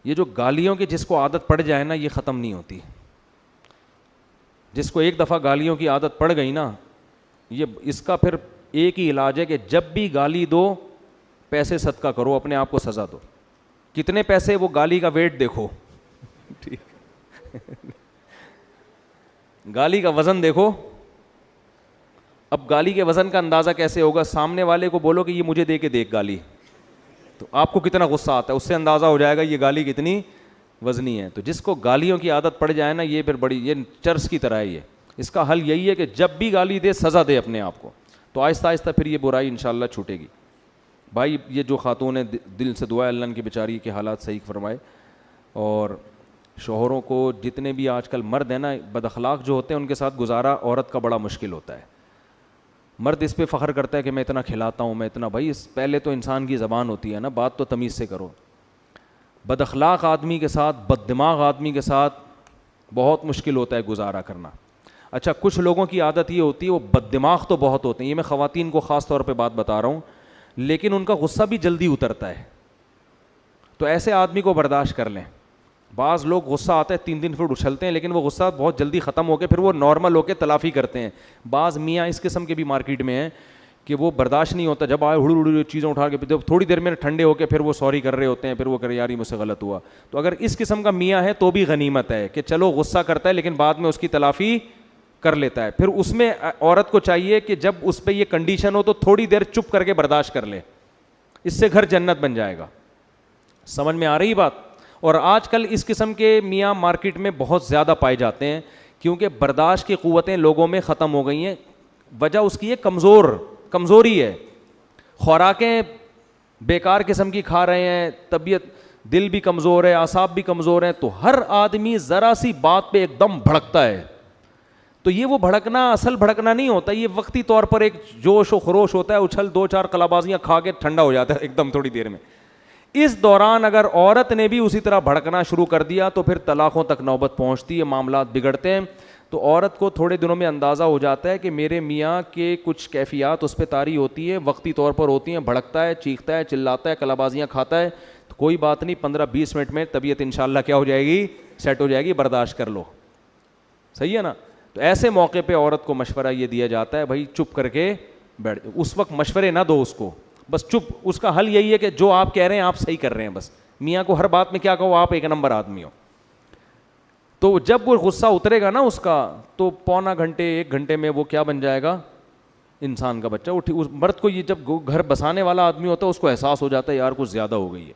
یہ جو گالیوں کی جس کو عادت پڑ جائے نا یہ ختم نہیں ہوتی. جس کو ایک دفعہ گالیوں کی عادت پڑ گئی نا, یہ اس کا پھر ایک ہی علاج ہے کہ جب بھی گالی دو پیسے صدقہ کرو, اپنے آپ کو سزا دو. کتنے پیسے, وہ گالی کا ویٹ دیکھو, گالی کا وزن دیکھو. اب گالی کے وزن کا اندازہ کیسے ہوگا؟ سامنے والے کو بولو کہ یہ مجھے دے کے دیکھ گالی, تو آپ کو کتنا غصہ آتا ہے, اس سے اندازہ ہو جائے گا یہ گالی کتنی وزنی ہے. تو جس کو گالیوں کی عادت پڑ جائے نا یہ پھر بڑی, یہ چرس کی طرح ہے. یہ اس کا حل یہی ہے کہ جب بھی گالی دے سزا دے اپنے آپ کو, تو آہستہ آہستہ پھر یہ برائی انشاءاللہ چھوٹے گی. بھائی یہ جو خاتون ہے دل سے دعا ہے اللہ ان کی بیچاری کے حالات صحیح فرمائے. اور شوہروں کو جتنے بھی آج کل مرد ہیں نا بد اخلاق جو ہوتے ہیں ان کے ساتھ گزارا عورت کا بڑا مشکل ہوتا ہے. مرد اس پہ فخر کرتا ہے کہ میں اتنا کھلاتا ہوں, میں اتنا, بھائی اس پہلے تو انسان کی زبان ہوتی ہے نا, بات تو تمیز سے کرو. بد اخلاق آدمی کے ساتھ, بد دماغ آدمی کے ساتھ بہت مشکل ہوتا ہے گزارا کرنا. اچھا کچھ لوگوں کی عادت یہ ہوتی ہے وہ بد دماغ تو بہت ہوتے ہیں, یہ میں خواتین کو خاص طور پہ بات بتا رہا ہوں, لیکن ان کا غصہ بھی جلدی اترتا ہے. تو ایسے آدمی کو برداشت کر لیں. بعض لوگ غصہ آتا ہے 3 دن پھر اچھلتے ہیں, لیکن وہ غصہ بہت جلدی ختم ہو کے پھر وہ نارمل ہو کے تلافی کرتے ہیں. بعض میاں اس قسم کے بھی مارکیٹ میں ہیں کہ وہ برداشت نہیں ہوتا, جب آئے ہڑ چیزیں اٹھا کے, جب تھوڑی دیر میں ٹھنڈے ہو کے پھر وہ سوری کر رہے ہوتے ہیں, پھر وہ کرے یار یہ مجھ سے غلط ہوا. تو اگر اس قسم کا میاں ہے تو بھی غنیمت ہے کہ چلو غصہ کرتا ہے لیکن بعد میں اس کی تلافی کر لیتا ہے. پھر اس میں عورت کو چاہیے کہ جب اس پہ یہ کنڈیشن ہو تو تھوڑی دیر چپ کر کے برداشت کر لے, اس سے گھر جنت بن جائے گا. سمجھ میں آ رہی بات؟ اور آج کل اس قسم کے میاں مارکیٹ میں بہت زیادہ پائے جاتے ہیں کیونکہ برداشت کی قوتیں لوگوں میں ختم ہو گئی ہیں. وجہ اس کی ہے کمزوری ہے. خوراکیں بیکار قسم کی کھا رہے ہیں, طبیعت دل بھی کمزور ہے, اعصاب بھی کمزور ہیں, تو ہر آدمی ذرا سی بات پہ ایک دم بھڑکتا ہے. تو یہ وہ بھڑکنا اصل بھڑکنا نہیں ہوتا, یہ وقتی طور پر ایک جوش و خروش ہوتا ہے, اچھل 2-4 قلابازیاں کھا کے ٹھنڈا ہو جاتا ہے ایک دم تھوڑی دیر میں. اس دوران اگر عورت نے بھی اسی طرح بھڑکنا شروع کر دیا تو پھر طلاقوں تک نوبت پہنچتی ہے, معاملات بگڑتے ہیں. تو عورت کو تھوڑے دنوں میں اندازہ ہو جاتا ہے کہ میرے میاں کے کچھ کیفیات اس پہ طاری ہوتی ہیں, وقتی طور پر ہوتی ہیں, بھڑکتا ہے, چیختا ہے, چلاتا ہے, قلابازیاں کھاتا ہے, تو کوئی بات نہیں, 15-20 منٹ میں طبیعت انشاءاللہ کیا ہو جائے گی, سیٹ ہو جائے گی, برداشت کر لو. صحیح ہے نا؟ تو ایسے موقع پہ عورت کو مشورہ یہ دیا جاتا ہے بھائی چپ کر کے بیٹھ, اس وقت مشورے نہ دو اس کو, بس چپ. اس کا حل یہی ہے کہ جو آپ کہہ رہے ہیں آپ صحیح کر رہے ہیں, بس میاں کو ہر بات میں کیا کہو, آپ 1 نمبر آدمی ہو. تو جب وہ غصہ اترے گا نا اس کا, تو پونا گھنٹے 1 گھنٹے میں وہ کیا بن جائے گا, انسان کا بچہ. اس مرد کو یہ جب گھر بسانے والا آدمی ہوتا ہے اس کو احساس ہو جاتا ہے یار کچھ زیادہ ہو گئی ہے,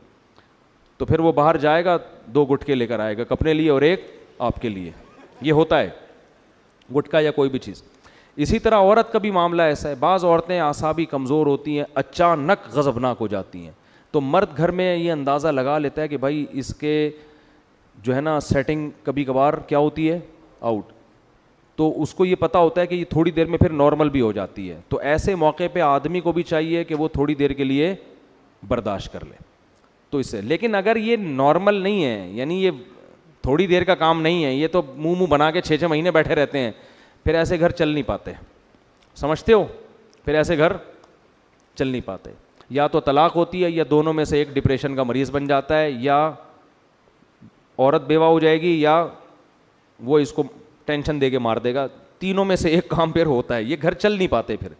تو پھر وہ باہر جائے گا, 2 گٹکے لے کر آئے گا اپنے لیے اور 1 آپ کے لیے. یہ ہوتا ہے گٹکا یا کوئی بھی چیز. اسی طرح عورت کا بھی معاملہ ایسا ہے, بعض عورتیں اعصابی کمزور ہوتی ہیں, اچانک غضبناک ہو جاتی ہیں. تو مرد گھر میں یہ اندازہ لگا لیتا ہے کہ بھائی اس کے جو ہے نا سیٹنگ کبھی کبھار کیا ہوتی ہے, آؤٹ. تو اس کو یہ پتہ ہوتا ہے کہ یہ تھوڑی دیر میں پھر نارمل بھی ہو جاتی ہے. تو ایسے موقع پہ آدمی کو بھی چاہیے کہ وہ تھوڑی دیر کے لیے برداشت کر لے. تو اس سے, لیکن اگر یہ نارمل نہیں ہے, یعنی یہ تھوڑی دیر کا کام نہیں ہے, یہ تو منہ بنا کے 6 مہینے بیٹھے رہتے ہیں, پھر ایسے گھر چل نہیں پاتے. سمجھتے ہو؟ پھر ایسے گھر چل نہیں پاتے. یا تو طلاق ہوتی ہے, یا دونوں میں سے ایک ڈپریشن کا مریض بن جاتا ہے, یا عورت بیوہ ہو جائے گی, یا وہ اس کو ٹینشن دے کے مار دے گا. تینوں میں سے ایک کام پھر ہوتا ہے, یہ گھر چل نہیں پاتے پھر.